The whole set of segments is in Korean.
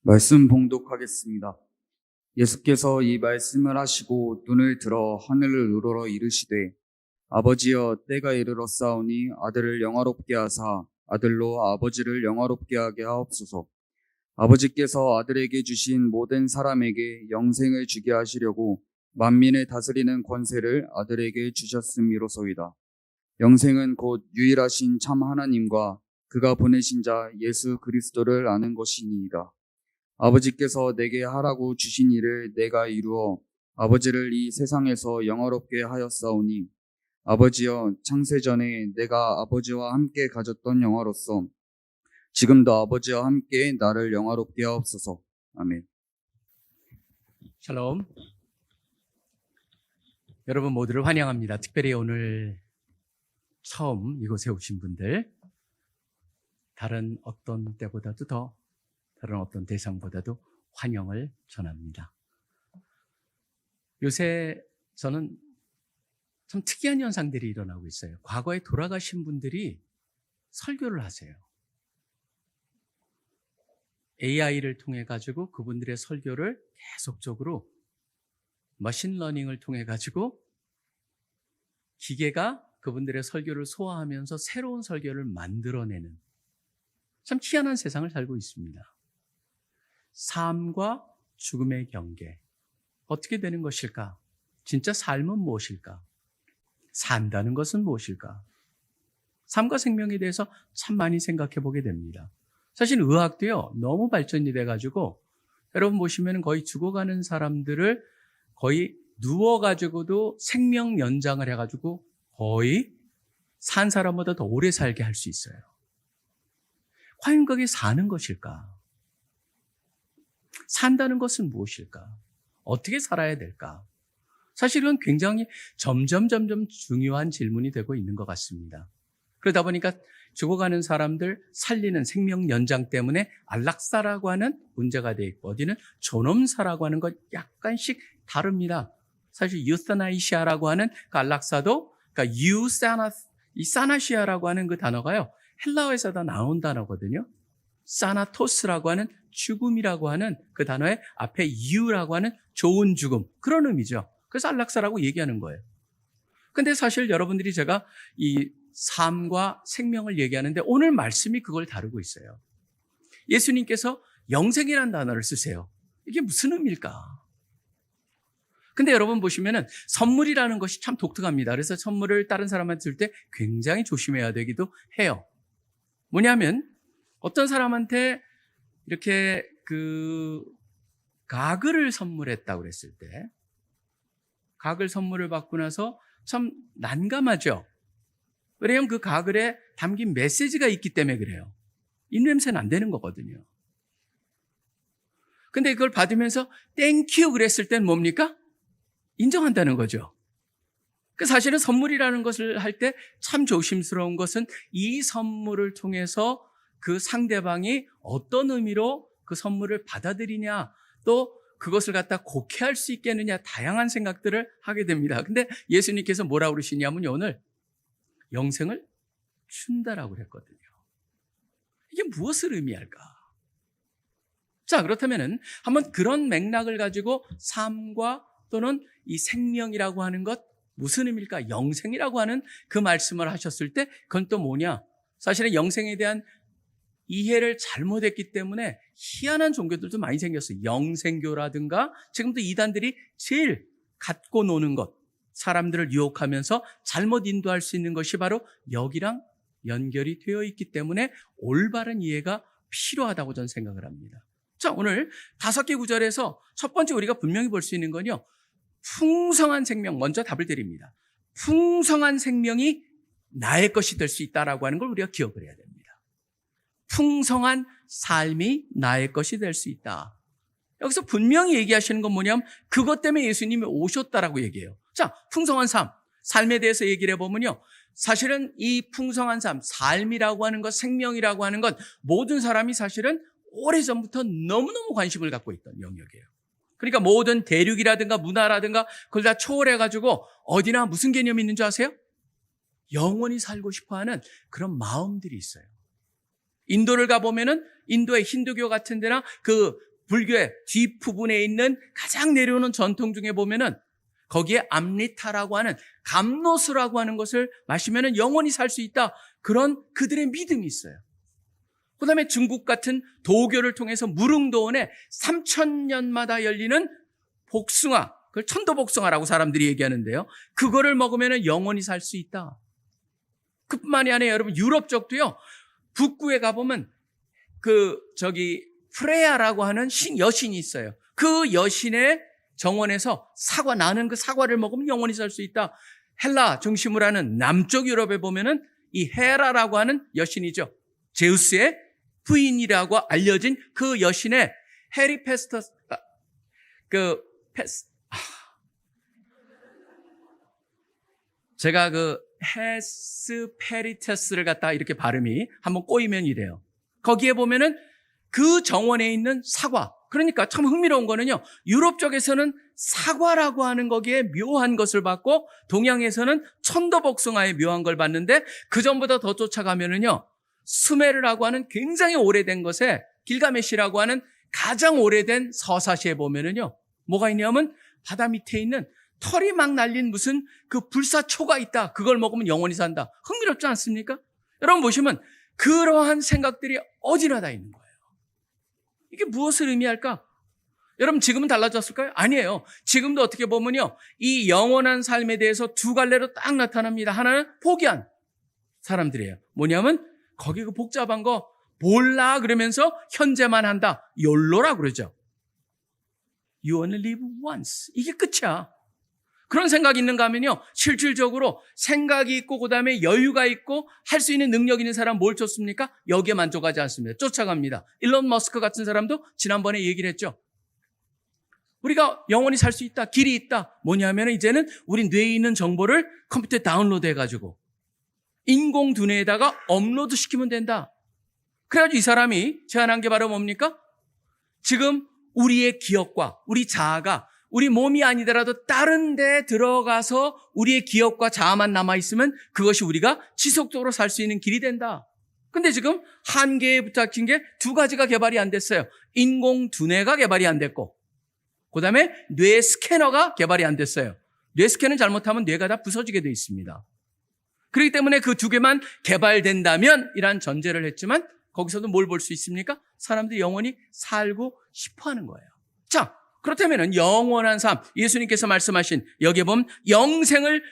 말씀 봉독하겠습니다. 예수께서 이 말씀을 하시고 눈을 들어 하늘을 우러러 이르시되 아버지여 때가 이르렀사오니 아들을 영화롭게 하사 아들로 아버지를 영화롭게 하게 하옵소서. 아버지께서 아들에게 주신 모든 사람에게 영생을 주게 하시려고 만민을 다스리는 권세를 아들에게 주셨음이로소이다. 영생은 곧 유일하신 참 하나님과 그가 보내신 자 예수 그리스도를 아는 것이니이다. 아버지께서 내게 하라고 주신 일을 내가 이루어 아버지를 이 세상에서 영화롭게 하였사오니 아버지여 창세전에 내가 아버지와 함께 가졌던 영화로서 지금도 아버지와 함께 나를 영화롭게 하옵소서. 아멘. 샬롬. 여러분 모두를 환영합니다. 특별히 오늘 처음 이곳에 오신 분들, 다른 어떤 때보다도 더 다른 어떤 대상보다도 환영을 전합니다. 요새 저는 참 특이한 현상들이 일어나고 있어요. 과거에 돌아가신 분들이 설교를 하세요. AI를 통해 가지고 그분들의 설교를 계속적으로 머신러닝을 통해 가지고 기계가 그분들의 설교를 소화하면서 새로운 설교를 만들어내는 참 희한한 세상을 살고 있습니다. 삶과 죽음의 경계, 어떻게 되는 것일까? 진짜 삶은 무엇일까? 산다는 것은 무엇일까? 삶과 생명에 대해서 참 많이 생각해 보게 됩니다. 사실 의학도요, 너무 발전이 돼가지고 여러분 보시면 거의 죽어가는 사람들을 거의 누워가지고도 생명 연장을 해가지고 거의 산 사람보다 더 오래 살게 할 수 있어요. 과연 그게 사는 것일까? 산다는 것은 무엇일까? 어떻게 살아야 될까? 사실은 굉장히 점점 중요한 질문이 되고 있는 것 같습니다. 그러다 보니까 죽어가는 사람들 살리는 생명 연장 때문에 안락사라고 하는 문제가 돼 있고, 어디는 존엄사라고 하는 것 약간씩 다릅니다. 사실 유사나이시아라고 하는 그 안락사도, 그러니까 이 사나시아라고 하는 그 단어가요, 헬라어에서 다 나온 단어거든요. 사나토스라고 하는 죽음이라고 하는 그 단어의 앞에 유라고 하는 좋은 죽음, 그런 의미죠. 그래서 안락사라고 얘기하는 거예요. 근데 사실 여러분들이 제가 이 삶과 생명을 얘기하는데 오늘 말씀이 그걸 다루고 있어요. 예수님께서 영생이라는 단어를 쓰세요. 이게 무슨 의미일까? 근데 여러분 보시면은 선물이라는 것이 참 독특합니다. 그래서 선물을 다른 사람한테 줄 때 굉장히 조심해야 되기도 해요. 뭐냐면 어떤 사람한테 이렇게 가글을 선물했다고 그랬을 때, 가글 선물을 받고 나서 참 난감하죠. 왜냐하면 그 가글에 담긴 메시지가 있기 때문에 그래요. 입냄새는 안 되는 거거든요. 근데 그걸 받으면서 땡큐 그랬을 땐 뭡니까? 인정한다는 거죠. 사실은 선물이라는 것을 할 때 참 조심스러운 것은 이 선물을 통해서 그 상대방이 어떤 의미로 그 선물을 받아들이냐, 또 그것을 갖다 곡해할 수 있겠느냐, 다양한 생각들을 하게 됩니다. 근데 예수님께서 뭐라고 그러시냐면요, 오늘 영생을 준다라고 그랬거든요. 이게 무엇을 의미할까? 자, 그렇다면은 한번 그런 맥락을 가지고 삶과 또는 이 생명이라고 하는 것, 무슨 의미일까? 영생이라고 하는 그 말씀을 하셨을 때 그건 또 뭐냐? 사실은 영생에 대한 이해를 잘못했기 때문에 희한한 종교들도 많이 생겼어요. 영생교라든가 지금도 이단들이 제일 갖고 노는 것, 사람들을 유혹하면서 잘못 인도할 수 있는 것이 바로 여기랑 연결이 되어 있기 때문에 올바른 이해가 필요하다고 저는 생각을 합니다. 자, 오늘 5개 구절에서 첫 번째 우리가 분명히 볼 수 있는 건요, 풍성한 생명, 먼저 답을 드립니다. 풍성한 생명이 나의 것이 될 수 있다라고 하는 걸 우리가 기억을 해야 됩니다. 풍성한 삶이 나의 것이 될 수 있다. 여기서 분명히 얘기하시는 건 뭐냐면 그것 때문에 예수님이 오셨다라고 얘기해요. 자, 풍성한 삶, 삶에 대해서 얘기를 해보면요, 사실은 이 풍성한 삶, 삶이라고 하는 것, 생명이라고 하는 것, 모든 사람이 사실은 오래전부터 너무너무 관심을 갖고 있던 영역이에요. 그러니까 모든 대륙이라든가 문화라든가 그걸 다 초월해가지고 어디나 무슨 개념이 있는 줄 아세요? 영원히 살고 싶어하는 그런 마음들이 있어요. 인도를 가보면은 인도의 힌두교 같은 데나 그 불교의 뒷부분에 있는 가장 내려오는 전통 중에 보면은 거기에 암리타라고 하는 감로수라고 하는 것을 마시면은 영원히 살 수 있다. 그런 그들의 믿음이 있어요. 그 다음에 중국 같은 도교를 통해서 무릉도원에 3000년마다 열리는 복숭아, 그걸 천도복숭아라고 사람들이 얘기하는데요. 그거를 먹으면 영원히 살 수 있다. 그뿐만이 아니라 여러분 유럽 쪽도요. 북구에 가보면 프레야라고 하는 여신이 있어요. 그 여신의 정원에서 사과, 나는 그 사과를 먹으면 영원히 살 수 있다. 헬라 중심으로 하는 남쪽 유럽에 보면은 이 헤라라고 하는 여신이죠. 제우스의 부인이라고 알려진 그 여신의 헤리페스터스, 제가 헤스페리테스를 갖다 이렇게 발음이 한번 꼬이면 이래요. 거기에 보면은 그 정원에 있는 사과. 그러니까 참 흥미로운 거는요. 유럽 쪽에서는 사과라고 하는 거기에 묘한 것을 받고 동양에서는 천도복숭아의 묘한 걸 받는데 그 전보다 더 쫓아가면은요. 수메르라고 하는 굉장히 오래된 것에 길가메시라고 하는 가장 오래된 서사시에 보면은요. 뭐가 있냐면 바다 밑에 있는 털이 막 날린 무슨 그 불사초가 있다. 그걸 먹으면 영원히 산다. 흥미롭지 않습니까? 여러분 보시면 그러한 생각들이 어디나 다 있는 거예요. 이게 무엇을 의미할까? 여러분 지금은 달라졌을까요? 아니에요. 지금도 어떻게 보면요. 이 영원한 삶에 대해서 두 갈래로 딱 나타납니다. 하나는 포기한 사람들이에요. 뭐냐면 거기 그 복잡한 거 몰라 그러면서 현재만 한다. 욜로라 그러죠. You only live once. 이게 끝이야. 그런 생각이 있는가 하면요. 실질적으로 생각이 있고 그다음에 여유가 있고 할 수 있는 능력 있는 사람 뭘 쫓습니까? 여기에 만족하지 않습니다. 쫓아갑니다. 일론 머스크 같은 사람도 지난번에 얘기를 했죠. 우리가 영원히 살 수 있다. 길이 있다. 뭐냐면 이제는 우리 뇌에 있는 정보를 컴퓨터에 다운로드 해가지고 인공 두뇌에다가 업로드 시키면 된다. 그래가지고 이 사람이 제안한 게 바로 뭡니까? 지금 우리의 기억과 우리 자아가 우리 몸이 아니더라도 다른 데 들어가서 우리의 기억과 자아만 남아있으면 그것이 우리가 지속적으로 살 수 있는 길이 된다. 근데 지금 한계에 부닥친 게 두 가지가 개발이 안 됐어요. 인공 두뇌가 개발이 안 됐고 그 다음에 뇌 스캐너가 개발이 안 됐어요. 뇌 스캐너 잘못하면 뇌가 다 부서지게 돼 있습니다. 그렇기 때문에 그 두 개만 개발된다면 이란 전제를 했지만 거기서도 뭘 볼 수 있습니까? 사람들이 영원히 살고 싶어하는 거예요. 자, 그렇다면 영원한 삶, 예수님께서 말씀하신 여기에 보면 영생을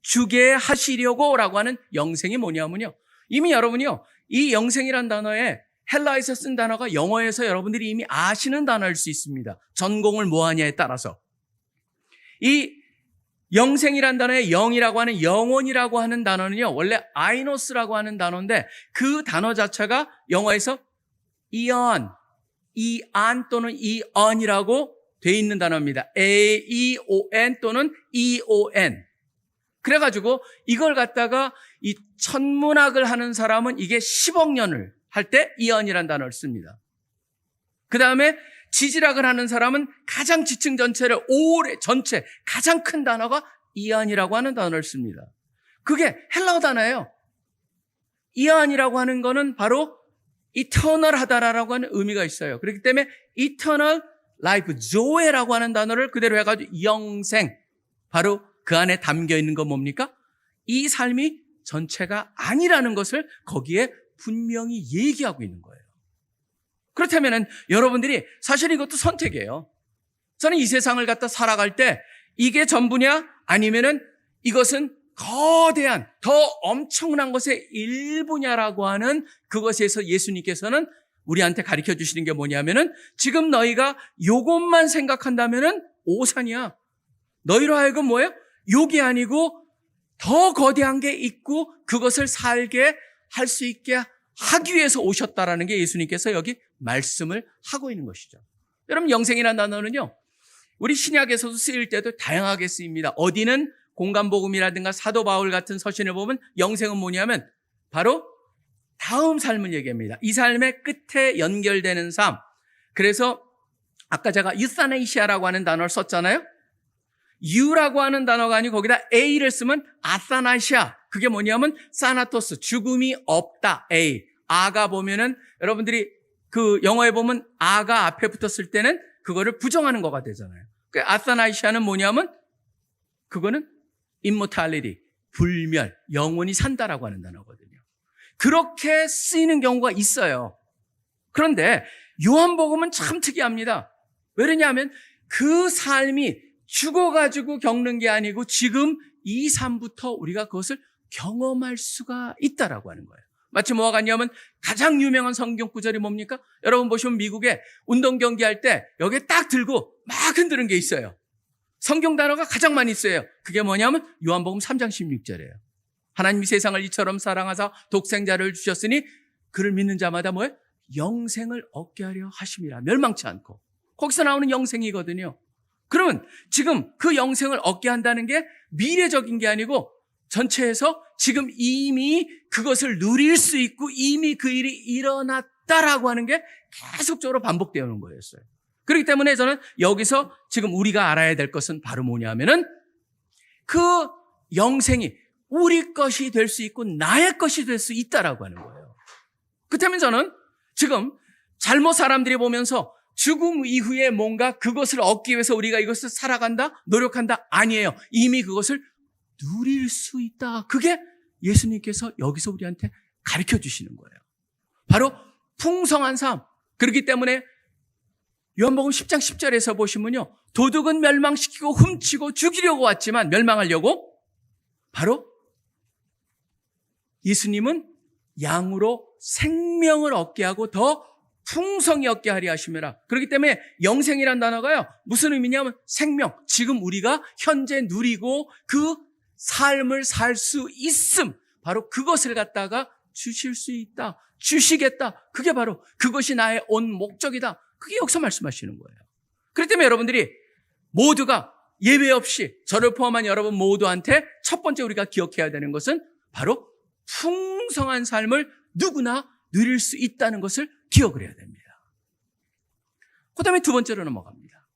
주게 하시려고 라고 하는 영생이 뭐냐면요. 이미 여러분이요. 이 영생이란 단어에 헬라에서 쓴 단어가 영어에서 여러분들이 이미 아시는 단어일 수 있습니다. 전공을 뭐 하냐에 따라서. 이 영생이란 단어에 영이라고 하는 영혼이라고 하는 단어는요. 원래 아이노스라고 하는 단어인데 그 단어 자체가 영어에서 이언, 이안 또는 이언이라고 돼 있는 단어입니다. A-E-O-N 또는 E-O-N. 그래가지고 이걸 갖다가 이 천문학을 하는 사람은 이게 10억 년을 할 때 이언이라는 단어를 씁니다. 그 다음에 지질학을 하는 사람은 가장 지층 전체를 전체 가장 큰 단어가 이언이라고 하는 단어를 씁니다. 그게 헬라어 단어예요. 이언이라고 하는 거는 바로 이터널하다라고 하는 의미가 있어요. 그렇기 때문에 이터널 라이프, 조에라고 하는 단어를 그대로 해가지고 영생, 바로 그 안에 담겨 있는 건 뭡니까? 이 삶이 전체가 아니라는 것을 거기에 분명히 얘기하고 있는 거예요. 그렇다면 여러분들이 사실 이것도 선택이에요. 저는 이 세상을 갖다 살아갈 때 이게 전부냐 아니면은 이것은 거대한 더 엄청난 것의 일부냐라고 하는 그것에서 예수님께서는 우리한테 가르쳐 주시는 게 뭐냐면은 지금 너희가 요것만 생각한다면은 오산이야. 너희로 하여금 뭐예요? 욕이 아니고 더 거대한 게 있고 그것을 살게 할 수 있게 하기 위해서 오셨다라는 게 예수님께서 여기 말씀을 하고 있는 것이죠. 여러분 영생이라는 단어는요. 우리 신약에서도 쓰일 때도 다양하게 쓰입니다. 어디는 공간복음이라든가 사도 바울 같은 서신을 보면 영생은 뭐냐면 바로 다음 삶을 얘기합니다. 이 삶의 끝에 연결되는 삶. 그래서 아까 제가 유사네이시아라고 하는 단어를 썼잖아요. U라고 하는 단어가 아니고 거기다 A를 쓰면 아사나시아. 그게 뭐냐면 사나토스, 죽음이 없다. A. 아가 보면은 여러분들이 그 영어에 보면 아가 앞에 붙었을 때는 그거를 부정하는 거가 되잖아요. 그 아타나이시아는 뭐냐면 그거는 immortality, 불멸, 영원히 산다라고 하는 단어거든요. 그렇게 쓰이는 경우가 있어요. 그런데 요한복음은 참 특이합니다. 왜 그러냐면 그 삶이 죽어가지고 겪는 게 아니고 지금 이 삶부터 우리가 그것을 경험할 수가 있다라고 하는 거예요. 마치 뭐와 같냐면 가장 유명한 성경 구절이 뭡니까? 여러분 보시면 미국에 운동 경기할 때 여기에 딱 들고 막 흔드는 게 있어요. 성경 단어가 가장 많이 쓰여요. 그게 뭐냐면 요한복음 3장 16절이에요. 하나님이 세상을 이처럼 사랑하사 독생자를 주셨으니 그를 믿는 자마다 뭐예요? 영생을 얻게 하려 하심이라. 멸망치 않고. 거기서 나오는 영생이거든요. 그러면 지금 그 영생을 얻게 한다는 게 미래적인 게 아니고 전체에서 지금 이미 그것을 누릴 수 있고 이미 그 일이 일어났다라고 하는 게 계속적으로 반복되어 오는 거였어요. 그렇기 때문에 저는 여기서 지금 우리가 알아야 될 것은 바로 뭐냐면은 그 영생이 우리 것이 될 수 있고 나의 것이 될 수 있다라고 하는 거예요. 그렇다면 저는 지금 잘못 사람들이 보면서 죽음 이후에 뭔가 그것을 얻기 위해서 우리가 이것을 살아간다, 노력한다, 아니에요. 이미 그것을 누릴 수 있다. 그게 예수님께서 여기서 우리한테 가르쳐 주시는 거예요. 바로 풍성한 삶. 그렇기 때문에 요한복음 10장 10절에서 보시면요. 도둑은 멸망시키고 훔치고 죽이려고 왔지만 멸망하려고 바로 예수님은 양으로 생명을 얻게 하고 더 풍성히 얻게 하려 하심이라. 그렇기 때문에 영생이란 단어가요. 무슨 의미냐면 생명. 지금 우리가 현재 누리고 그 삶을 살 수 있음. 바로 그것을 갖다가 주실 수 있다. 주시겠다. 그게 바로 그것이 나의 온 목적이다. 그게 여기서 말씀하시는 거예요. 그렇기 때문에 여러분들이 모두가 예외 없이 저를 포함한 여러분 모두한테 첫 번째 우리가 기억해야 되는 것은 바로 풍성한 삶을 누구나 누릴 수 있다는 것을 기억을 해야 됩니다. 그 다음에 두 번째로 넘어갑니다.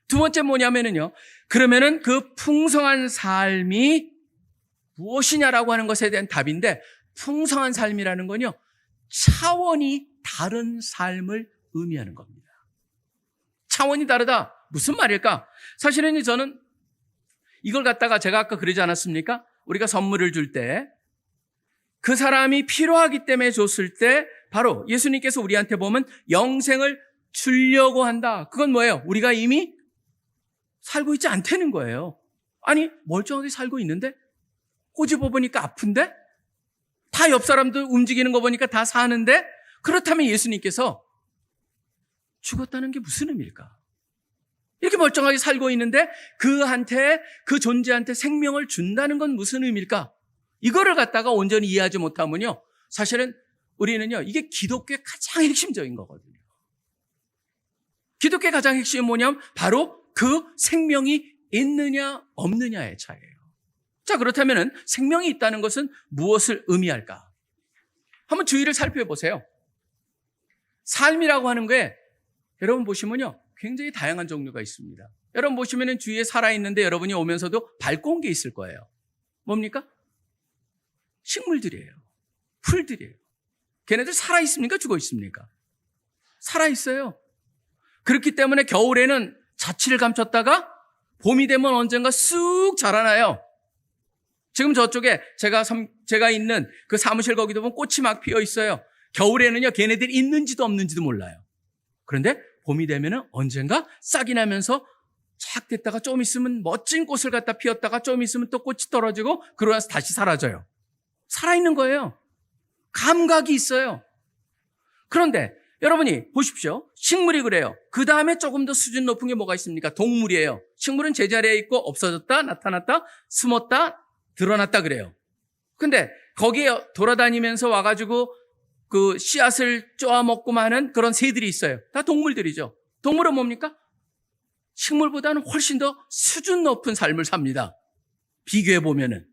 두 번째 뭐냐면요. 그러면은 그 풍성한 삶이 무엇이냐라고 하는 것에 대한 답인데 풍성한 삶이라는 건요. 차원이 다른 삶을 의미하는 겁니다. 차원이 다르다. 무슨 말일까? 사실은 저는 이걸 갖다가 제가 아까 그러지 않았습니까? 우리가 선물을 줄 때 그 사람이 필요하기 때문에 줬을 때 바로 예수님께서 우리한테 보면 영생을 주려고 한다. 그건 뭐예요? 우리가 이미 살고 있지 않다는 거예요. 아니 멀쩡하게 살고 있는데 꼬집어 보니까 아픈데 다 옆 사람들 움직이는 거 보니까 다 사는데 그렇다면 예수님께서 죽었다는 게 무슨 의미일까? 이렇게 멀쩡하게 살고 있는데 그한테 그 존재한테 생명을 준다는 건 무슨 의미일까? 이거를 갖다가 온전히 이해하지 못하면요. 사실은 우리는요. 이게 기독교의 가장 핵심적인 거거든요. 기독교의 가장 핵심은 뭐냐면 바로 그 생명이 있느냐 없느냐의 차이예요. 자, 그렇다면 생명이 있다는 것은 무엇을 의미할까? 한번 주위를 살펴보세요. 삶이라고 하는 게 여러분 보시면요. 굉장히 다양한 종류가 있습니다. 여러분 보시면 주위에 살아있는데 여러분이 오면서도 밟고 온 게 있을 거예요. 뭡니까? 식물들이에요. 풀들이에요. 걔네들 살아있습니까? 죽어있습니까? 살아있어요. 그렇기 때문에 겨울에는 자취를 감췄다가 봄이 되면 언젠가 쑥 자라나요. 지금 저쪽에 제가 있는 그 사무실 거기도 보면 꽃이 막 피어 있어요. 겨울에는요, 걔네들이 있는지도 없는지도 몰라요. 그런데 봄이 되면은 언젠가 싹이 나면서 착 됐다가 좀 있으면 멋진 꽃을 갖다 피웠다가 좀 있으면 또 꽃이 떨어지고 그러고 나서 다시 사라져요. 살아있는 거예요. 감각이 있어요. 그런데 여러분이 보십시오. 식물이 그래요. 그 다음에 조금 더 수준 높은 게 뭐가 있습니까? 동물이에요. 식물은 제자리에 있고 없어졌다, 나타났다, 숨었다, 드러났다 그래요. 근데 거기에 돌아다니면서 와가지고 그 씨앗을 쪼아먹고 마는 그런 새들이 있어요. 다 동물들이죠. 동물은 뭡니까? 식물보다는 훨씬 더 수준 높은 삶을 삽니다. 비교해 보면은.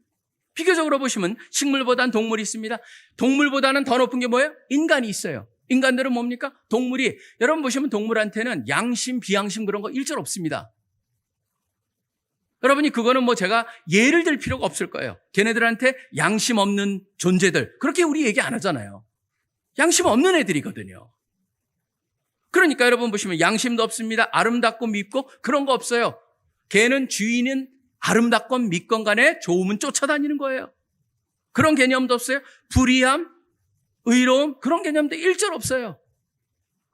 비교적으로 보시면 식물보다는 동물이 있습니다. 동물보다는 더 높은 게 뭐예요? 인간이 있어요. 인간들은 뭡니까? 동물이, 여러분 보시면 동물한테는 양심, 비양심 그런 거 일절 없습니다. 여러분이 그거는 뭐 제가 예를 들 필요가 없을 거예요. 걔네들한테 양심 없는 존재들. 그렇게 우리 얘기 안 하잖아요. 양심 없는 애들이거든요. 그러니까 여러분 보시면 양심도 없습니다. 아름답고 밉고 그런 거 없어요. 개는 주인은 아름답건 밉건 간에 좋으면 쫓아다니는 거예요. 그런 개념도 없어요. 불의함, 의로움 그런 개념도 일절 없어요.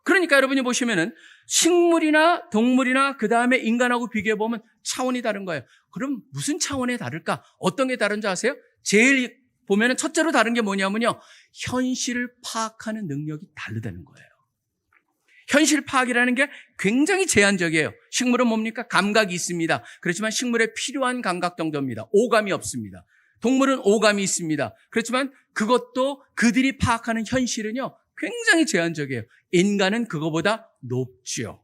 그러니까 여러분이 보시면은 식물이나 동물이나 그 다음에 인간하고 비교해 보면 차원이 다른 거예요. 그럼 무슨 차원이 다를까? 어떤 게 다른지 아세요? 제일 보면은 첫째로 다른 게 뭐냐면요, 현실을 파악하는 능력이 다르다는 거예요. 현실 파악이라는 게 굉장히 제한적이에요. 식물은 뭡니까? 감각이 있습니다. 그렇지만 식물에 필요한 감각 정도입니다. 오감이 없습니다. 동물은 오감이 있습니다. 그렇지만 그것도 그들이 파악하는 현실은요, 굉장히 제한적이에요. 인간은 그거보다 높지요.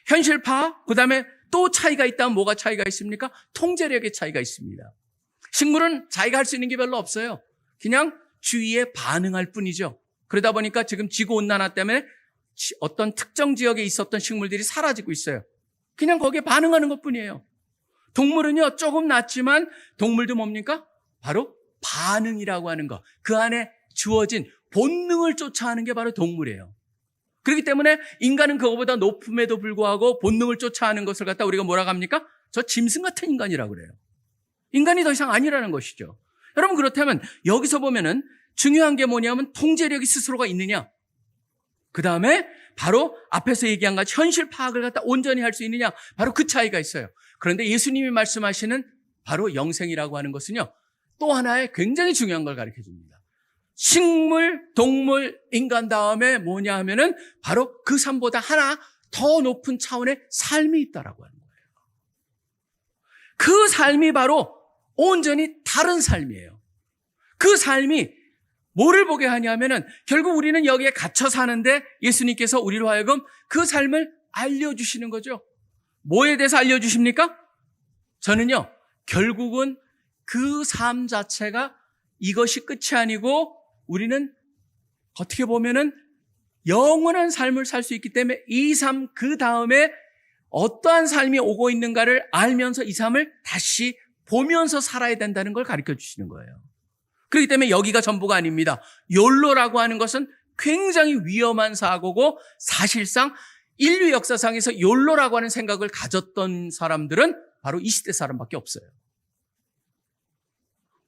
현실 파악, 그 다음에 또 차이가 있다면 뭐가 차이가 있습니까? 통제력의 차이가 있습니다. 식물은 자기가 할 수 있는 게 별로 없어요. 그냥 주위에 반응할 뿐이죠. 그러다 보니까 지금 지구온난화 때문에 어떤 특정 지역에 있었던 식물들이 사라지고 있어요. 그냥 거기에 반응하는 것뿐이에요. 동물은요, 조금 낫지만 동물도 뭡니까? 바로 반응이라고 하는 것. 그 안에 주어진 본능을 쫓아하는 게 바로 동물이에요. 그렇기 때문에 인간은 그거보다 높음에도 불구하고 본능을 쫓아하는 것을 갖다 우리가 뭐라고 합니까? 저 짐승 같은 인간이라고 그래요. 인간이 더 이상 아니라는 것이죠. 여러분, 그렇다면 여기서 보면은 중요한 게 뭐냐면 통제력이 스스로가 있느냐, 그 다음에 바로 앞에서 얘기한 같이 현실 파악을 갖다 온전히 할 수 있느냐, 바로 그 차이가 있어요. 그런데 예수님이 말씀하시는 바로 영생이라고 하는 것은요, 또 하나의 굉장히 중요한 걸 가르쳐 줍니다. 식물, 동물, 인간 다음에 뭐냐 하면은 바로 그 삶보다 하나 더 높은 차원의 삶이 있다라고 하는 거예요. 그 삶이 바로 온전히 다른 삶이에요. 그 삶이 뭐를 보게 하냐면은 결국 우리는 여기에 갇혀 사는데 예수님께서 우리로 하여금 그 삶을 알려주시는 거죠. 뭐에 대해서 알려주십니까? 저는요, 결국은 그 삶 자체가 이것이 끝이 아니고 우리는 어떻게 보면은 영원한 삶을 살 수 있기 때문에 이 삶 그 다음에 어떠한 삶이 오고 있는가를 알면서 이 삶을 다시 보면서 살아야 된다는 걸 가르쳐 주시는 거예요. 그렇기 때문에 여기가 전부가 아닙니다. 욜로라고 하는 것은 굉장히 위험한 사고고 사실상 인류 역사상에서 욜로라고 하는 생각을 가졌던 사람들은 바로 이 시대 사람밖에 없어요.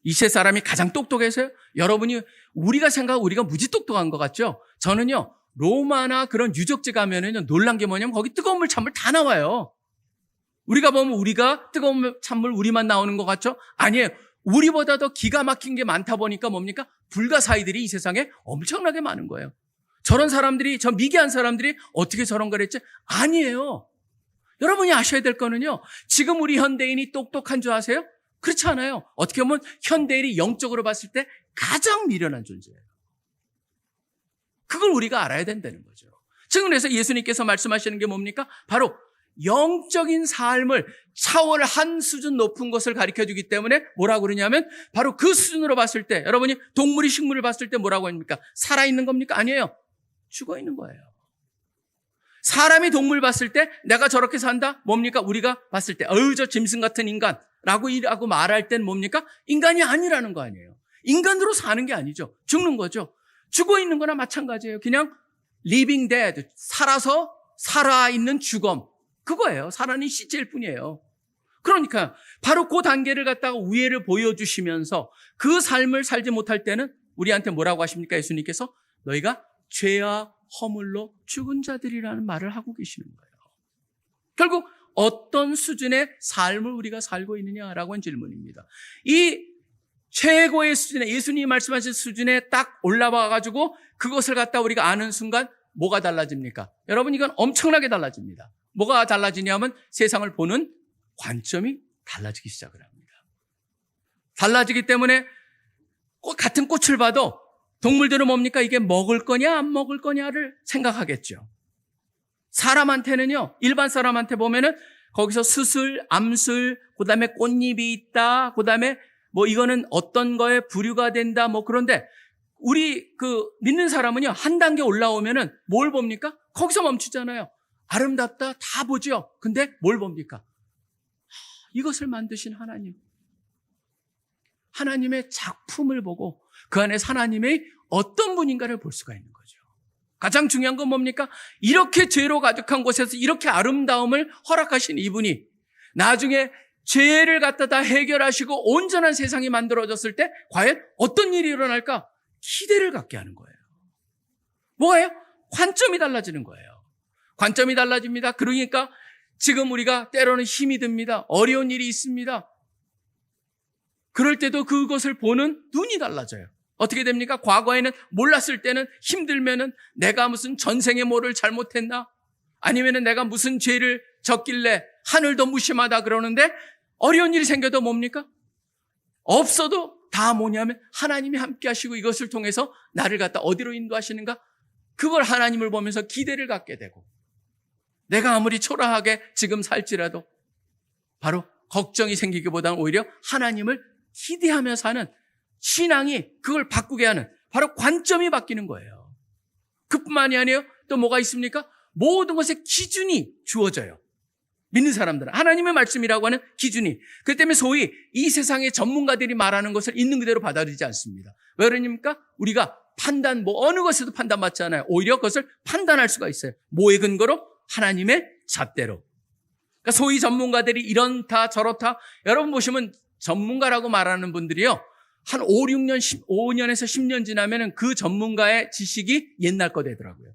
이 시대 사람이 가장 똑똑해서요. 여러분이 우리가 생각하고 우리가 무지 똑똑한 것 같죠? 저는요, 로마나 그런 유적지 가면은요, 놀란 게 뭐냐면 거기 뜨거운 물, 찬물 다 나와요. 우리가 보면 우리가 뜨거운 찬물 우리만 나오는 것 같죠? 아니에요. 우리보다 더 기가 막힌 게 많다 보니까 뭡니까? 불가사의들이 이 세상에 엄청나게 많은 거예요. 저런 사람들이, 저 미개한 사람들이 어떻게 저런 걸 했지? 아니에요. 여러분이 아셔야 될 거는요, 지금 우리 현대인이 똑똑한 줄 아세요? 그렇지 않아요. 어떻게 보면 현대인이 영적으로 봤을 때 가장 미련한 존재예요. 그걸 우리가 알아야 된다는 거죠. 지금 그래서 예수님께서 말씀하시는 게 뭡니까? 바로 영적인 삶을 차원 한 수준 높은 것을 가르쳐주기 때문에 뭐라고 그러냐면 바로 그 수준으로 봤을 때, 여러분이 동물이 식물을 봤을 때 뭐라고 합니까? 살아있는 겁니까? 아니에요. 죽어있는 거예요. 사람이 동물 봤을 때 내가 저렇게 산다? 뭡니까? 우리가 봤을 때 저 짐승 같은 인간라고 말할 땐 뭡니까? 인간이 아니라는 거 아니에요. 인간으로 사는 게 아니죠. 죽는 거죠. 죽어있는 거나 마찬가지예요. 그냥 living dead, 살아서 살아있는 죽음, 그거예요. 살아있는 시체일 뿐이에요. 그러니까 바로 그 단계를 갖다가 우애를 보여주시면서 그 삶을 살지 못할 때는 우리한테 뭐라고 하십니까? 예수님께서 너희가 죄와 허물로 죽은 자들이라는 말을 하고 계시는 거예요. 결국 어떤 수준의 삶을 우리가 살고 있느냐라고 하는 질문입니다. 이 최고의 수준에, 예수님이 말씀하신 수준에 딱 올라와 가지고 그것을 갖다 우리가 아는 순간 뭐가 달라집니까? 여러분, 이건 엄청나게 달라집니다. 뭐가 달라지냐면 세상을 보는 관점이 달라지기 시작을 합니다. 달라지기 때문에 같은 꽃을 봐도 동물들은 뭡니까? 이게 먹을 거냐 안 먹을 거냐를 생각하겠죠. 사람한테는요, 일반 사람한테 보면은 거기서 스슬, 암술, 그 다음에 꽃잎이 있다, 그 다음에 뭐 이거는 어떤 거에 부류가 된다, 뭐 그런데 우리 믿는 사람은요, 한 단계 올라오면은 뭘 봅니까? 거기서 멈추잖아요. 아름답다 다 보죠. 근데 뭘 봅니까? 이것을 만드신 하나님, 하나님의 작품을 보고 그 안에 하나님의 어떤 분인가를 볼 수가 있는 거죠. 가장 중요한 건 뭡니까? 이렇게 죄로 가득한 곳에서 이렇게 아름다움을 허락하신 이분이 나중에 죄를 갖다 다 해결하시고 온전한 세상이 만들어졌을 때 과연 어떤 일이 일어날까? 기대를 갖게 하는 거예요. 뭐예요? 관점이 달라지는 거예요. 관점이 달라집니다. 그러니까 지금 우리가 때로는 힘이 듭니다. 어려운 일이 있습니다. 그럴 때도 그것을 보는 눈이 달라져요. 어떻게 됩니까? 과거에는 몰랐을 때는 힘들면은 내가 무슨 전생에 뭐를 잘못했나? 아니면은 내가 무슨 죄를 졌길래 하늘도 무심하다 그러는데 어려운 일이 생겨도 뭡니까? 없어도 다 뭐냐면 하나님이 함께 하시고 이것을 통해서 나를 갖다 어디로 인도하시는가? 그걸 하나님을 보면서 기대를 갖게 되고 내가 아무리 초라하게 지금 살지라도 바로 걱정이 생기기보다는 오히려 하나님을 기대하며 사는 신앙이 그걸 바꾸게 하는 바로 관점이 바뀌는 거예요. 그뿐만이 아니에요. 또 뭐가 있습니까? 모든 것에 기준이 주어져요. 믿는 사람들은 하나님의 말씀이라고 하는 기준이. 그렇기 때문에 소위 이 세상의 전문가들이 말하는 것을 있는 그대로 받아들이지 않습니다. 왜 그러니까? 우리가 판단 어느 것에도 판단받지 않아요. 오히려 그것을 판단할 수가 있어요. 뭐의 근거로? 하나님의 잣대로. 그러니까 소위 전문가들이 이런다 저렇다. 여러분 보시면 전문가라고 말하는 분들이요. 한 5년에서 10년 지나면은 그 전문가의 지식이 옛날 거 되더라고요.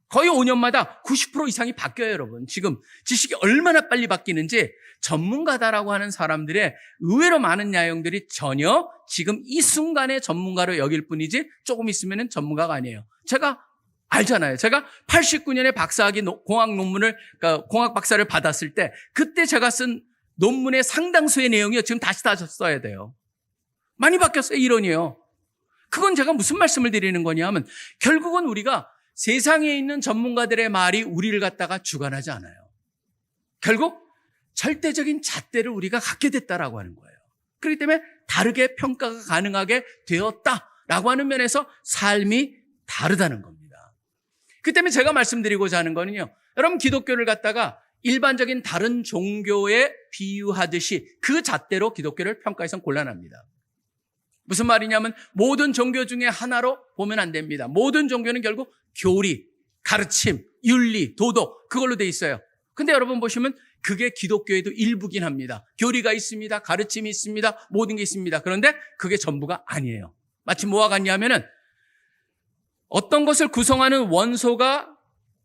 거의 5년마다 90% 이상이 바뀌어요, 여러분. 지금 지식이 얼마나 빨리 바뀌는지 전문가다라고 하는 사람들의 의외로 많은 내용들이 전혀 지금 이 순간의 전문가로 여길 뿐이지 조금 있으면은 전문가가 아니에요. 제가 알잖아요. 제가 89년에 박사학위 공학 논문을, 그러니까 공학 박사를 받았을 때 그때 제가 쓴 논문의 상당수의 내용이요. 지금 다시 써야 돼요. 많이 바뀌었어요. 이론이요. 그건 제가 무슨 말씀을 드리는 거냐 하면 결국은 우리가 세상에 있는 전문가들의 말이 우리를 갖다가 주관하지 않아요. 결국 절대적인 잣대를 우리가 갖게 됐다라고 하는 거예요. 그렇기 때문에 다르게 평가가 가능하게 되었다라고 하는 면에서 삶이 다르다는 겁니다. 그렇기 때문에 제가 말씀드리고자 하는 거는요. 여러분 기독교를 갖다가 일반적인 다른 종교에 비유하듯이 그 잣대로 기독교를 평가해서는 곤란합니다. 무슨 말이냐면 모든 종교 중에 하나로 보면 안 됩니다. 모든 종교는 결국 교리, 가르침, 윤리, 도덕 그걸로 돼 있어요. 근데 여러분 보시면 그게 기독교에도 일부긴 합니다. 교리가 있습니다. 가르침이 있습니다. 모든 게 있습니다. 그런데 그게 전부가 아니에요. 마치 뭐와 같냐면은 어떤 것을 구성하는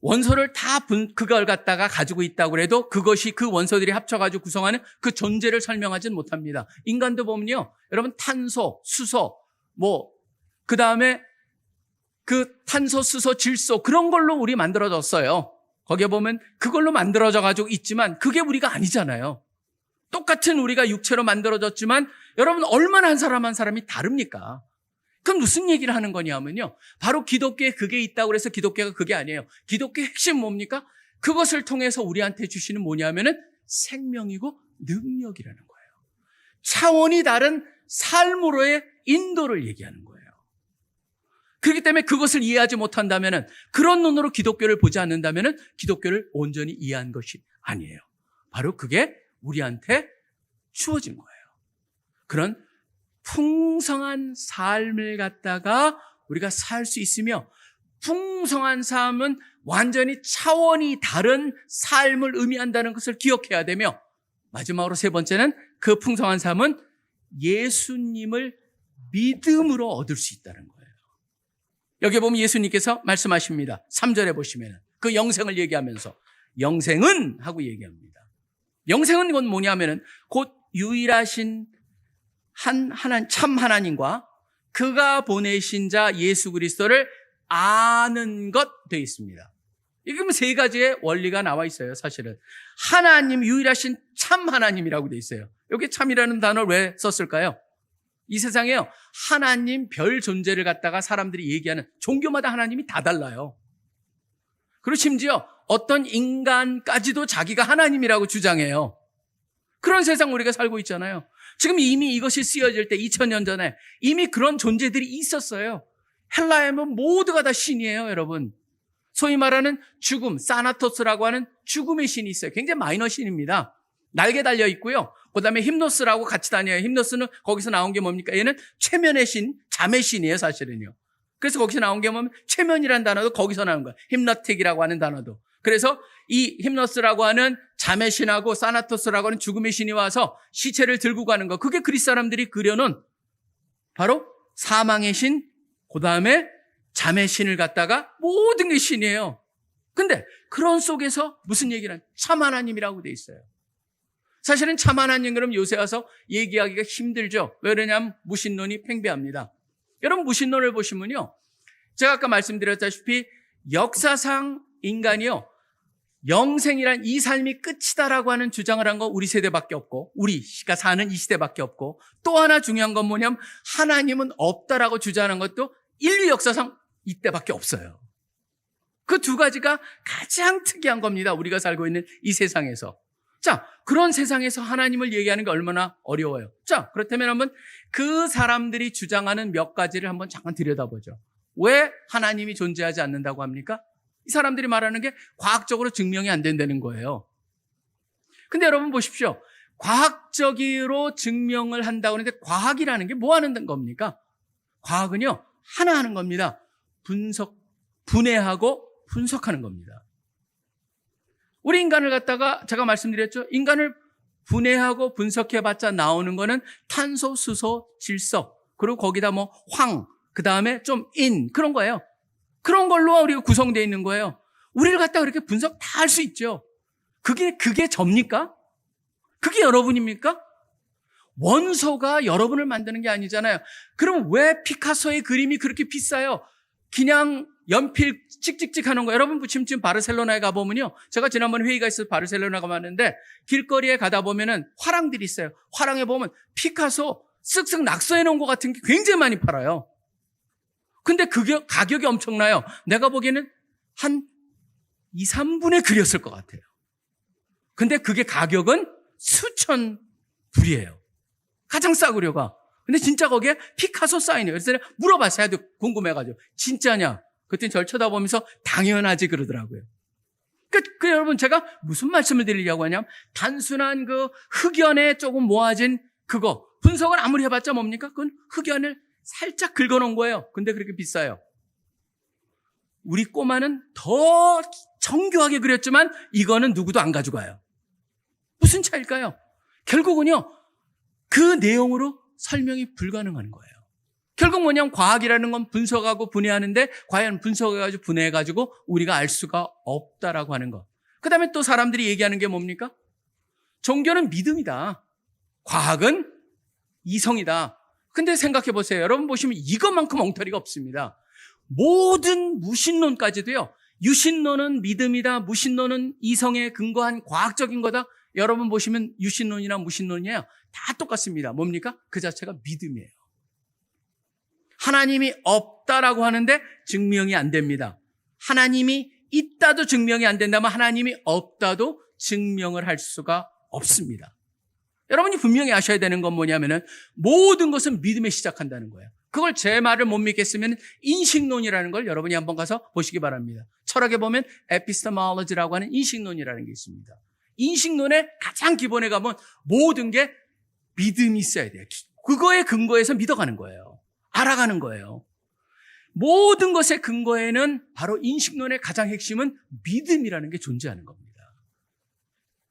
원소를 다 그걸 갖다가 가지고 있다고 해도 그것이 그 원소들이 합쳐가지고 구성하는 그 존재를 설명하지는 못합니다. 인간도 보면요. 여러분 탄소, 수소, 그 다음에 그 탄소, 수소, 질소 그런 걸로 우리 만들어졌어요. 거기에 보면 그걸로 만들어져 가지고 있지만 그게 우리가 아니잖아요. 똑같은 우리가 육체로 만들어졌지만 여러분 얼마나 한 사람이 다릅니까? 그럼 무슨 얘기를 하는 거냐면요. 바로 기독교에 그게 있다고 해서 기독교가 그게 아니에요. 기독교의 핵심 뭡니까? 그것을 통해서 우리한테 주시는 뭐냐면은 생명이고 능력이라는 거예요. 차원이 다른 삶으로의 인도를 얘기하는 거예요. 그렇기 때문에 그것을 이해하지 못한다면은 그런 눈으로 기독교를 보지 않는다면은 기독교를 온전히 이해한 것이 아니에요. 바로 그게 우리한테 주어진 거예요. 그런 풍성한 삶을 갖다가 우리가 살 수 있으며 풍성한 삶은 완전히 차원이 다른 삶을 의미한다는 것을 기억해야 되며 마지막으로 세 번째는 그 풍성한 삶은 예수님을 믿음으로 얻을 수 있다는 거예요. 여기 보면 예수님께서 말씀하십니다. 3절에 보시면 그 영생을 얘기하면서 영생은 하고 얘기합니다. 영생은 건 뭐냐면은 곧 유일하신 참 하나님과 그가 보내신 자 예수 그리스도를 아는 것 되어 있습니다. 이게 뭐 세 가지의 원리가 나와 있어요. 사실은 하나님 유일하신 참 하나님이라고 되어 있어요. 여기 참이라는 단어를 왜 썼을까요? 이 세상에요 하나님 별 존재를 갖다가 사람들이 얘기하는 종교마다 하나님이 다 달라요. 그리고 심지어 어떤 인간까지도 자기가 하나님이라고 주장해요. 그런 세상 우리가 살고 있잖아요. 지금 이미 이것이 쓰여질 때 2000년 전에 이미 그런 존재들이 있었어요. 헬라에 하면 모두가 다 신이에요, 여러분. 소위 말하는 죽음, 사나토스라고 하는 죽음의 신이 있어요. 굉장히 마이너 신입니다. 날개 달려 있고요. 그 다음에 힘노스라고 같이 다녀요. 힘노스는 거기서 나온 게 뭡니까? 얘는 최면의 신, 잠의 신이에요, 사실은요. 그래서 거기서 나온 게 뭐냐면 최면이라는 단어도 거기서 나온 거야. 힘너틱이라고 하는 단어도. 그래서 이 힘너스라고 하는 잠의 신하고 사나토스라고 하는 죽음의 신이 와서 시체를 들고 가는 거. 그게 그리스 사람들이 그려놓은 바로 사망의 신, 그 다음에 잠의 신을 갖다가 모든 게 신이에요. 근데 그런 속에서 무슨 얘기를 하냐? 참 하나님이라고 돼 있어요. 사실은 참 하나님 그럼 요새 와서 얘기하기가 힘들죠. 왜 그러냐면 무신론이 팽배합니다. 여러분 무신론을 보시면요. 제가 아까 말씀드렸다시피 역사상 인간이요. 영생이란 이 삶이 끝이다라고 하는 주장을 한 거 우리 세대밖에 없고 우리가 사는 이 시대밖에 없고 또 하나 중요한 건 뭐냐면 하나님은 없다라고 주장하는 것도 인류 역사상 이때밖에 없어요. 그 두 가지가 가장 특이한 겁니다. 우리가 살고 있는 이 세상에서. 자, 그런 세상에서 하나님을 얘기하는 게 얼마나 어려워요. 자, 그렇다면 한번 그 사람들이 주장하는 몇 가지를 한번 잠깐 들여다보죠. 왜 하나님이 존재하지 않는다고 합니까? 이 사람들이 말하는 게 과학적으로 증명이 안 된다는 거예요. 근데 여러분 보십시오. 과학적으로 증명을 한다고 하는데 과학이라는 게 뭐 하는 겁니까? 과학은요, 하나 하는 겁니다. 분해하고 분석하는 겁니다. 우리 인간을 갖다가 제가 말씀드렸죠. 인간을 분해하고 분석해봤자 나오는 거는 탄소, 수소, 질소, 그리고 거기다 뭐 황, 그 다음에 좀 그런 거예요. 그런 걸로 우리가 구성되어 있는 거예요. 우리를 갖다가 그렇게 분석 다 할 수 있죠. 그게 접니까? 그게 여러분입니까? 원소가 여러분을 만드는 게 아니잖아요. 그럼 왜 피카소의 그림이 그렇게 비싸요? 그냥 연필 찍찍찍 하는 거. 여러분 지금 바르셀로나에 가보면요. 제가 지난번 회의가 있어서 바르셀로나 가봤는데 길거리에 가다 보면은 화랑들이 있어요. 화랑에 보면 피카소 쓱쓱 낙서해 놓은 것 같은 게 굉장히 많이 팔아요. 근데 그게 가격이 엄청나요. 내가 보기에는 한 2, 3분에 그렸을 것 같아요. 근데 그게 가격은 수천 불이에요. 가장 싸구려가. 근데 진짜 거기에 피카소 사인이에요. 그래서 내가 물어봤어요. 궁금해가지고. 진짜냐? 그때 저를 쳐다보면서 당연하지 그러더라고요. 그 여러분 제가 무슨 말씀을 드리려고 하냐면 단순한 그 흑연에 조금 모아진 그거. 분석을 아무리 해봤자 뭡니까? 그건 흑연을 살짝 긁어놓은 거예요. 근데 그렇게 비싸요. 우리 꼬마는 더 정교하게 그렸지만 이거는 누구도 안 가져가요. 무슨 차일까요? 결국은요. 그 내용으로 설명이 불가능한 거예요. 결국 뭐냐면 과학이라는 건 분석하고 분해하는데 과연 분석해가지고 분해해가지고 우리가 알 수가 없다라고 하는 것. 그 다음에 또 사람들이 얘기하는 게 뭡니까? 종교는 믿음이다. 과학은 이성이다. 근데 생각해 보세요. 여러분 보시면 이것만큼 엉터리가 없습니다. 모든 무신론까지도요. 유신론은 믿음이다. 무신론은 이성에 근거한 과학적인 거다. 여러분 보시면 유신론이나 무신론이에요. 다 똑같습니다. 뭡니까? 그 자체가 믿음이에요. 하나님이 없다라고 하는데 증명이 안 됩니다. 하나님이 있다도 증명이 안 된다면 하나님이 없다도 증명을 할 수가 없습니다. 여러분이 분명히 아셔야 되는 건 뭐냐면은 모든 것은 믿음에 시작한다는 거예요. 그걸 제 말을 못 믿겠으면 인식론이라는 걸 여러분이 한번 가서 보시기 바랍니다. 철학에 보면 에피스테몰로지라고 하는 인식론이라는 게 있습니다. 인식론의 가장 기본에 가면 모든 게 믿음이 있어야 돼요. 그거에 근거해서 믿어가는 거예요. 알아가는 거예요. 모든 것의 근거에는 바로 인식론의 가장 핵심은 믿음이라는 게 존재하는 겁니다.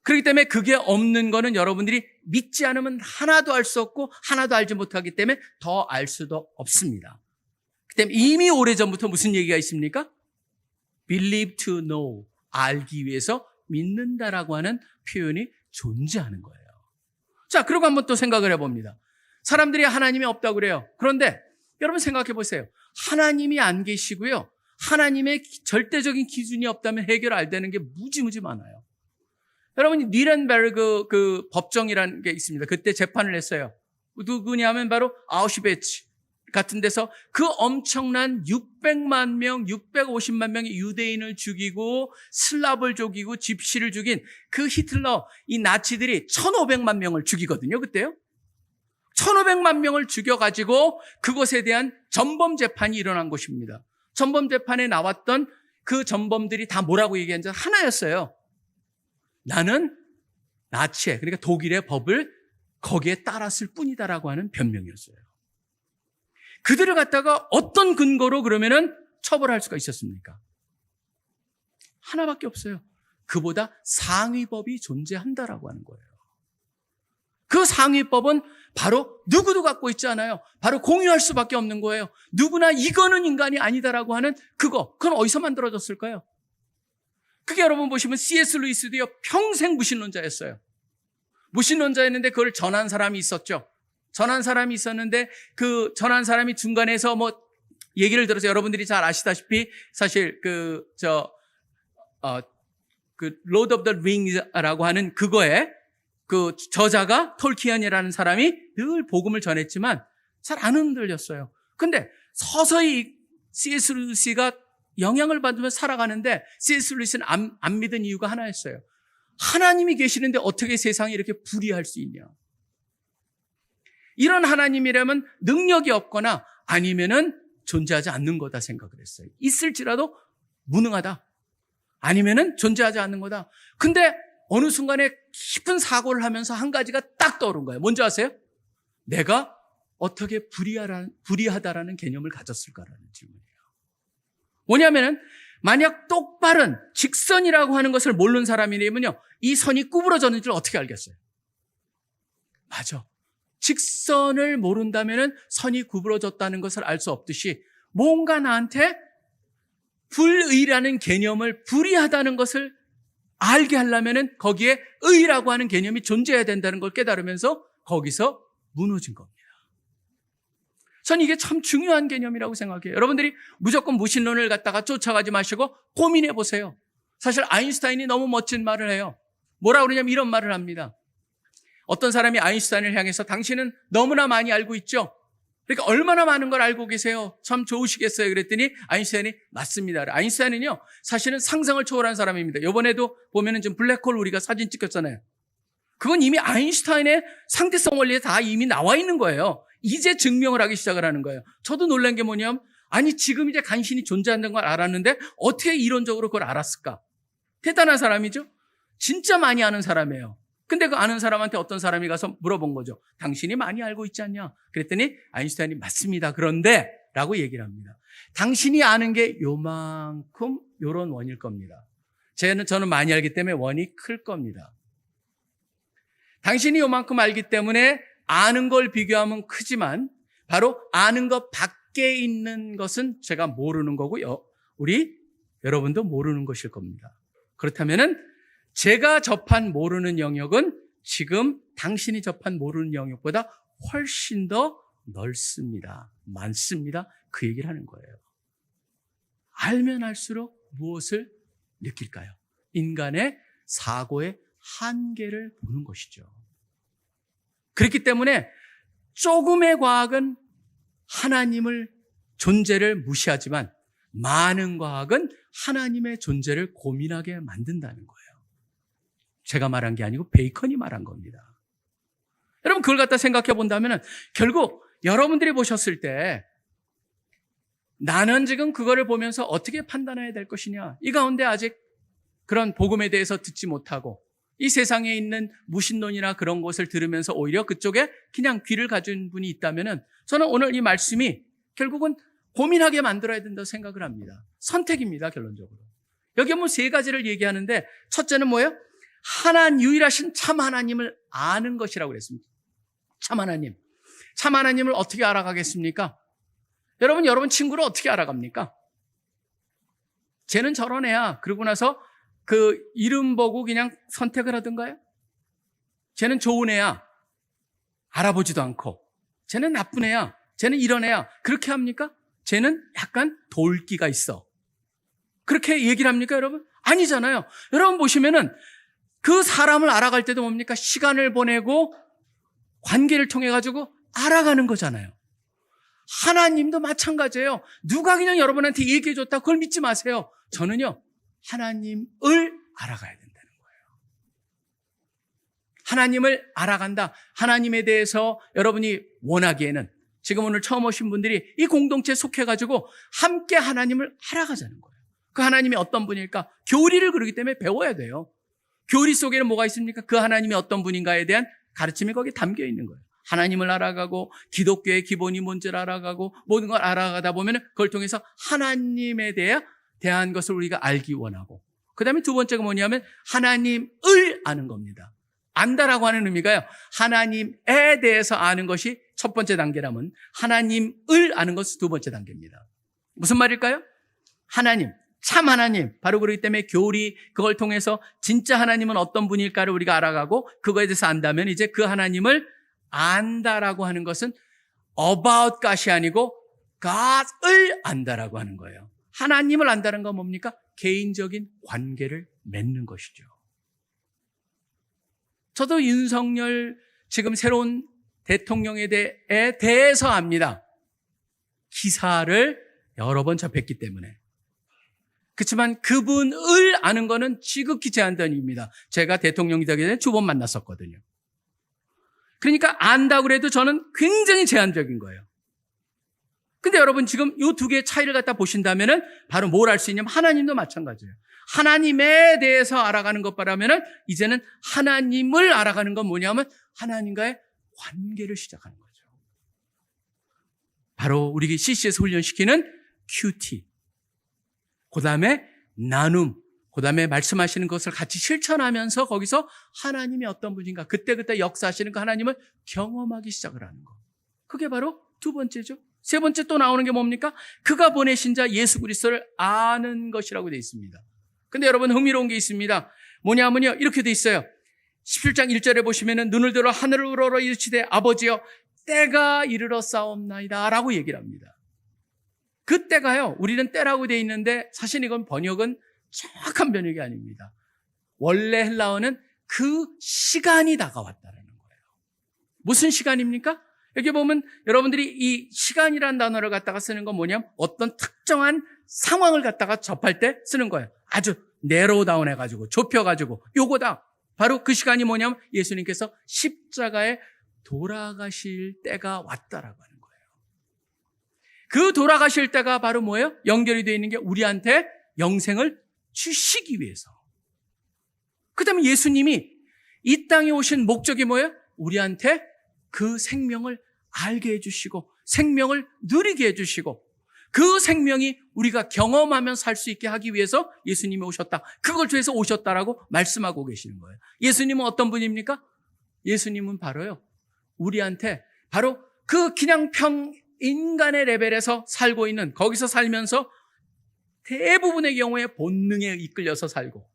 그렇기 때문에 그게 없는 거는 여러분들이 믿지 않으면 하나도 알 수 없고 하나도 알지 못하기 때문에 더 알 수도 없습니다. 그 때문에 이미 오래전부터 무슨 얘기가 있습니까? Believe to know, 알기 위해서 믿는다라고 하는 표현이 존재하는 거예요. 자, 그리고 한번 또 생각을 해봅니다. 사람들이 하나님이 없다고 그래요. 그런데 여러분 생각해 보세요. 하나님이 안 계시고요. 하나님의 절대적인 기준이 없다면 해결 안 되는 게 무지무지 많아요. 여러분이 니렌베르그 그 법정이라는 게 있습니다. 그때 재판을 했어요. 누구냐면 바로 아우슈베츠 같은 데서 그 엄청난 600만 명, 650만 명의 유대인을 죽이고 슬랍을 죽이고 집시를 죽인 그 히틀러, 이 나치들이 1500만 명을 죽이거든요. 그때요. 1500만 명을 죽여가지고 그것에 대한 전범 재판이 일어난 것입니다. 전범 재판에 나왔던 그 전범들이 다 뭐라고 얘기한지 하나였어요. 나는 나치의, 그러니까 독일의 법을 거기에 따랐을 뿐이다라고 하는 변명이었어요. 그들을 갖다가 어떤 근거로 그러면은 처벌할 수가 있었습니까? 하나밖에 없어요. 그보다 상위법이 존재한다라고 하는 거예요. 그 상위법은 바로 누구도 갖고 있지 않아요. 바로 공유할 수밖에 없는 거예요. 누구나 이거는 인간이 아니다라고 하는 그건 어디서 만들어졌을까요? 그게 여러분 보시면 C.S. 루이스도요, 평생 무신론자였어요. 무신론자였는데 그걸 전한 사람이 있었죠. 전한 사람이 있었는데 그 전한 사람이 중간에서 뭐 얘기를 들어서 여러분들이 잘 아시다시피 사실 Lord of the Rings라고 하는 그거에 그 저자가 톨키언이라는 사람이 늘 복음을 전했지만 잘 안 흔들렸어요. 근데 서서히 C.S. 루이스가 영향을 받으며 살아가는데 C.S. 루이스는 안 믿은 이유가 하나였어요. 하나님이 계시는데 어떻게 세상이 이렇게 불의할 수 있냐. 이런 하나님이라면 능력이 없거나 아니면은 존재하지 않는 거다 생각을 했어요. 있을지라도 무능하다. 아니면은 존재하지 않는 거다. 근데 어느 순간에 깊은 사고를 하면서 한 가지가 딱 떠오른 거예요. 뭔지 아세요? 내가 어떻게 불의하다라는 개념을 가졌을까라는 질문이에요. 뭐냐면은 만약 똑바른 직선이라고 하는 것을 모르는 사람이라면요, 이 선이 구부러졌는지를 어떻게 알겠어요? 맞아. 직선을 모른다면은 선이 구부러졌다는 것을 알 수 없듯이 뭔가 나한테 불의라는 개념을 불의하다는 것을 알게 하려면은 거기에 의라고 하는 개념이 존재해야 된다는 걸 깨달으면서 거기서 무너진 겁니다. 전 이게 참 중요한 개념이라고 생각해요. 여러분들이 무조건 무신론을 갖다가 쫓아가지 마시고 고민해 보세요. 사실 아인슈타인이 너무 멋진 말을 해요. 뭐라 그러냐면 이런 말을 합니다. 어떤 사람이 아인슈타인을 향해서 당신은 너무나 많이 알고 있죠? 그러니까 얼마나 많은 걸 알고 계세요? 참 좋으시겠어요? 그랬더니 아인슈타인이 맞습니다. 아인슈타인은요, 사실은 상상을 초월한 사람입니다. 이번에도 보면은 지금 블랙홀 우리가 사진 찍혔잖아요. 그건 이미 아인슈타인의 상대성 원리에 다 이미 나와 있는 거예요. 이제 증명을 하기 시작을 하는 거예요. 저도 놀란 게 뭐냐면, 아니 지금 이제 간신히 존재한다는 걸 알았는데 어떻게 이론적으로 그걸 알았을까? 대단한 사람이죠? 진짜 많이 아는 사람이에요. 근데 그 아는 사람한테 어떤 사람이 가서 물어본 거죠. 당신이 많이 알고 있지 않냐? 그랬더니 아인슈타인이 맞습니다. 그런데 라고 얘기를 합니다. 당신이 아는 게 요만큼 요런 원일 겁니다. 저는 많이 알기 때문에 원이 클 겁니다. 당신이 요만큼 알기 때문에 아는 걸 비교하면 크지만 바로 아는 것 밖에 있는 것은 제가 모르는 거고요. 여러분도 모르는 것일 겁니다. 그렇다면은 제가 접한 모르는 영역은 지금 당신이 접한 모르는 영역보다 훨씬 더 넓습니다. 많습니다. 그 얘기를 하는 거예요. 알면 알수록 무엇을 느낄까요? 인간의 사고의 한계를 보는 것이죠. 그렇기 때문에 조금의 과학은 하나님을 존재를 무시하지만 많은 과학은 하나님의 존재를 고민하게 만든다는 거예요. 제가 말한 게 아니고 베이컨이 말한 겁니다. 여러분 그걸 갖다 생각해 본다면 결국 여러분들이 보셨을 때 나는 지금 그거를 보면서 어떻게 판단해야 될 것이냐, 이 가운데 아직 그런 복음에 대해서 듣지 못하고 이 세상에 있는 무신론이나 그런 것을 들으면서 오히려 그쪽에 그냥 귀를 가진 분이 있다면 저는 오늘 이 말씀이 결국은 고민하게 만들어야 된다고 생각을 합니다. 선택입니다. 결론적으로. 여기 보면 세 가지를 얘기하는데 첫째는 뭐예요? 유일하신 참 하나님을 아는 것이라고 그랬습니다. 참 하나님. 참 하나님을 어떻게 알아가겠습니까? 여러분 친구를 어떻게 알아갑니까? 쟤는 저런 애야. 그러고 나서 그 이름 보고 그냥 선택을 하던가요? 쟤는 좋은 애야. 알아보지도 않고. 쟤는 나쁜 애야. 쟤는 이런 애야. 그렇게 합니까? 쟤는 약간 돌기가 있어. 그렇게 얘기를 합니까, 여러분? 아니잖아요. 여러분 보시면은 그 사람을 알아갈 때도 뭡니까? 시간을 보내고 관계를 통해 가지고 알아가는 거잖아요. 하나님도 마찬가지예요. 누가 그냥 여러분한테 얘기해 줬다 그걸 믿지 마세요. 저는요, 하나님을 알아가야 된다는 거예요. 하나님을 알아간다. 하나님에 대해서 여러분이 원하기에는 지금 오늘 처음 오신 분들이 이 공동체에 속해가지고 함께 하나님을 알아가자는 거예요. 그 하나님이 어떤 분일까? 교리를 그러기 때문에 배워야 돼요. 교리 속에는 뭐가 있습니까? 그 하나님이 어떤 분인가에 대한 가르침이 거기에 담겨 있는 거예요. 하나님을 알아가고 기독교의 기본이 뭔지를 알아가고 모든 걸 알아가다 보면 그걸 통해서 하나님에 대한 것을 우리가 알기 원하고, 그 다음에 두 번째가 뭐냐면 하나님을 아는 겁니다. 안다라고 하는 의미가요, 하나님에 대해서 아는 것이 첫 번째 단계라면 하나님을 아는 것이 두 번째 단계입니다. 무슨 말일까요? 하나님, 참 하나님, 바로 그렇기 때문에 교리, 그걸 통해서 진짜 하나님은 어떤 분일까를 우리가 알아가고 그거에 대해서 안다면 이제 그 하나님을 안다라고 하는 것은 about God이 아니고 God을 안다라고 하는 거예요. 하나님을 안다는 건 뭡니까? 개인적인 관계를 맺는 것이죠. 저도 윤석열 지금 새로운 대통령에 대해서 압니다. 기사를 여러 번 접했기 때문에. 그렇지만 그분을 아는 거는 지극히 제한된 일입니다. 제가 대통령이 되기 전에 두 번 만났었거든요. 그러니까 안다고 그래도 저는 굉장히 제한적인 거예요. 근데 여러분 지금 이 두 개의 차이를 갖다 보신다면은 바로 뭘 알 수 있냐면 하나님도 마찬가지예요. 하나님에 대해서 알아가는 것 바라면은 이제는 하나님을 알아가는 건 뭐냐면 하나님과의 관계를 시작하는 거죠. 바로 우리 CC에서 훈련시키는 QT. 그 다음에 나눔. 그 다음에 말씀하시는 것을 같이 실천하면서 거기서 하나님이 어떤 분인가, 그때그때 역사하시는 그 하나님을 경험하기 시작을 하는 거. 그게 바로 두 번째죠. 세 번째 또 나오는 게 뭡니까? 그가 보내신 자 예수 그리스도를 아는 것이라고 되어 있습니다. 근데 여러분 흥미로운 게 있습니다. 뭐냐면요, 이렇게 되어 있어요. 17장 1절에 보시면은 눈을 들어 하늘을 우러러 이르시되 아버지여 때가 이르러 싸움나이다 라고 얘기를 합니다. 그 때가요, 우리는 때라고 되어 있는데 사실 이건 번역은 정확한 번역이 아닙니다. 원래 헬라어는 그 시간이 다가왔다는 거예요. 무슨 시간입니까? 여기 보면 여러분들이 이 시간이라는 단어를 갖다가 쓰는 건 뭐냐면 어떤 특정한 상황을 갖다가 접할 때 쓰는 거예요. 아주 내로우 다운 해가지고 좁혀가지고 요거다. 바로 그 시간이 뭐냐면 예수님께서 십자가에 돌아가실 때가 왔다라고 하는 거예요. 그 돌아가실 때가 바로 뭐예요? 연결이 되어 있는 게 우리한테 영생을 주시기 위해서. 그 다음에 예수님이 이 땅에 오신 목적이 뭐예요? 우리한테 그 생명을 알게 해주시고 생명을 누리게 해주시고 그 생명이 우리가 경험하며 살 수 있게 하기 위해서 예수님이 오셨다. 그걸 통해서 오셨다라고 말씀하고 계시는 거예요. 예수님은 어떤 분입니까? 예수님은 바로요, 우리한테 바로 그 그냥 인간의 레벨에서 살고 있는, 거기서 살면서 대부분의 경우에 본능에 이끌려서 살고,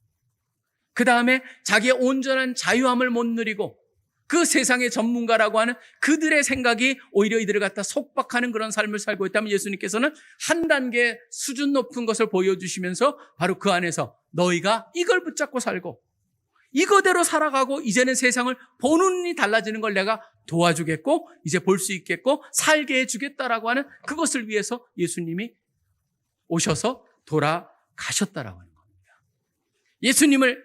그 다음에 자기의 온전한 자유함을 못 누리고 그 세상의 전문가라고 하는 그들의 생각이 오히려 이들을 갖다 속박하는 그런 삶을 살고 있다면 예수님께서는 한 단계 수준 높은 것을 보여주시면서 바로 그 안에서 너희가 이걸 붙잡고 살고 이거대로 살아가고 이제는 세상을 보는 눈이 달라지는 걸 내가 도와주겠고 이제 볼 수 있겠고 살게 해주겠다라고 하는 그것을 위해서 예수님이 오셔서 돌아가셨다라고 하는 겁니다. 예수님을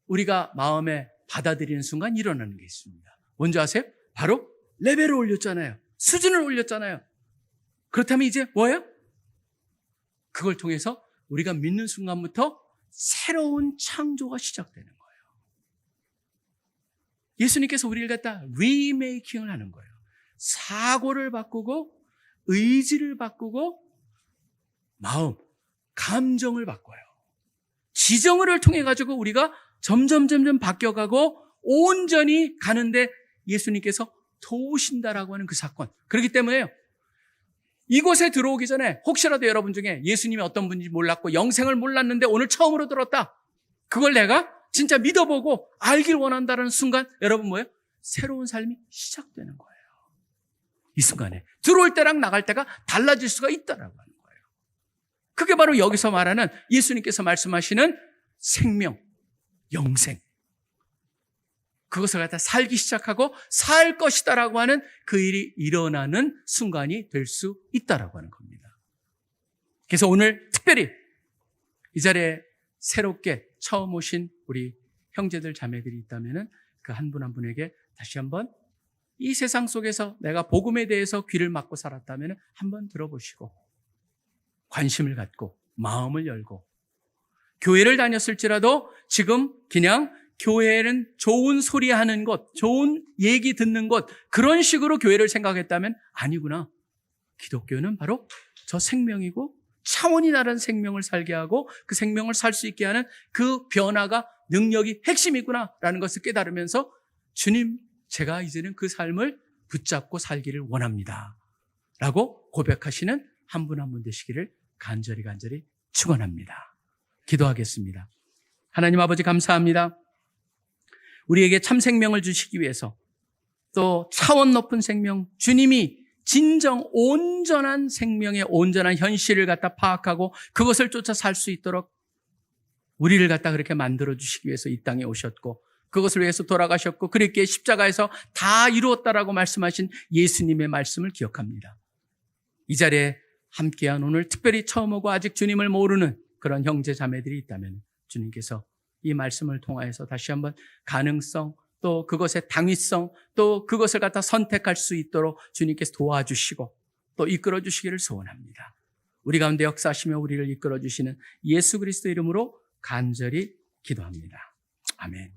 우리가 마음에 받아들이는 순간 일어나는 게 있습니다. 뭔지 아세요? 바로 레벨을 올렸잖아요. 수준을 올렸잖아요. 그렇다면 이제 뭐예요? 그걸 통해서 우리가 믿는 순간부터 새로운 창조가 시작되는 거예요. 예수님께서 우리를 갖다 리메이킹을 하는 거예요. 사고를 바꾸고 의지를 바꾸고 마음, 감정을 바꿔요. 지정을 통해 가지고 우리가 점점 바뀌어가고 온전히 가는데 예수님께서 도우신다라고 하는 그 사건. 그렇기 때문에요, 이곳에 들어오기 전에 혹시라도 여러분 중에 예수님이 어떤 분인지 몰랐고 영생을 몰랐는데 오늘 처음으로 들었다. 그걸 내가 진짜 믿어보고 알길 원한다는 순간 여러분 뭐예요? 새로운 삶이 시작되는 거예요. 이 순간에 들어올 때랑 나갈 때가 달라질 수가 있다라고 하는 거예요. 그게 바로 여기서 말하는 예수님께서 말씀하시는 생명, 영생. 그것을 갖다 살기 시작하고 살 것이다라고 하는 그 일이 일어나는 순간이 될 수 있다라고 하는 겁니다. 그래서 오늘 특별히 이 자리에 새롭게 처음 오신 우리 형제들 자매들이 있다면 그 한 분 한 분에게 다시 한번 이 세상 속에서 내가 복음에 대해서 귀를 막고 살았다면 한번 들어보시고 관심을 갖고 마음을 열고 교회를 다녔을지라도 지금 그냥 교회는 좋은 소리 하는 곳, 좋은 얘기 듣는 곳, 그런 식으로 교회를 생각했다면 아니구나. 기독교는 바로 저 생명이고 차원이 다른 생명을 살게 하고 그 생명을 살 수 있게 하는 그 변화가 능력이 핵심이구나라는 것을 깨달으면서 주님, 제가 이제는 그 삶을 붙잡고 살기를 원합니다. 라고 고백하시는 한 분 한 분 되시기를 간절히 축원합니다. 기도하겠습니다. 하나님 아버지 감사합니다. 우리에게 참 생명을 주시기 위해서 또 차원 높은 생명, 주님이 진정 온전한 생명의 온전한 현실을 갖다 파악하고 그것을 쫓아 살 수 있도록 우리를 갖다 그렇게 만들어 주시기 위해서 이 땅에 오셨고 그것을 위해서 돌아가셨고 그렇게 십자가에서 다 이루었다라고 말씀하신 예수님의 말씀을 기억합니다. 이 자리에 함께한 오늘 특별히 처음 오고 아직 주님을 모르는 그런 형제 자매들이 있다면 주님께서 이 말씀을 통하여서 다시 한번 가능성 또 그것의 당위성 또 그것을 갖다 선택할 수 있도록 주님께서 도와주시고 또 이끌어 주시기를 소원합니다. 우리 가운데 역사하시며 우리를 이끌어 주시는 예수 그리스도 이름으로 간절히 기도합니다. 아멘.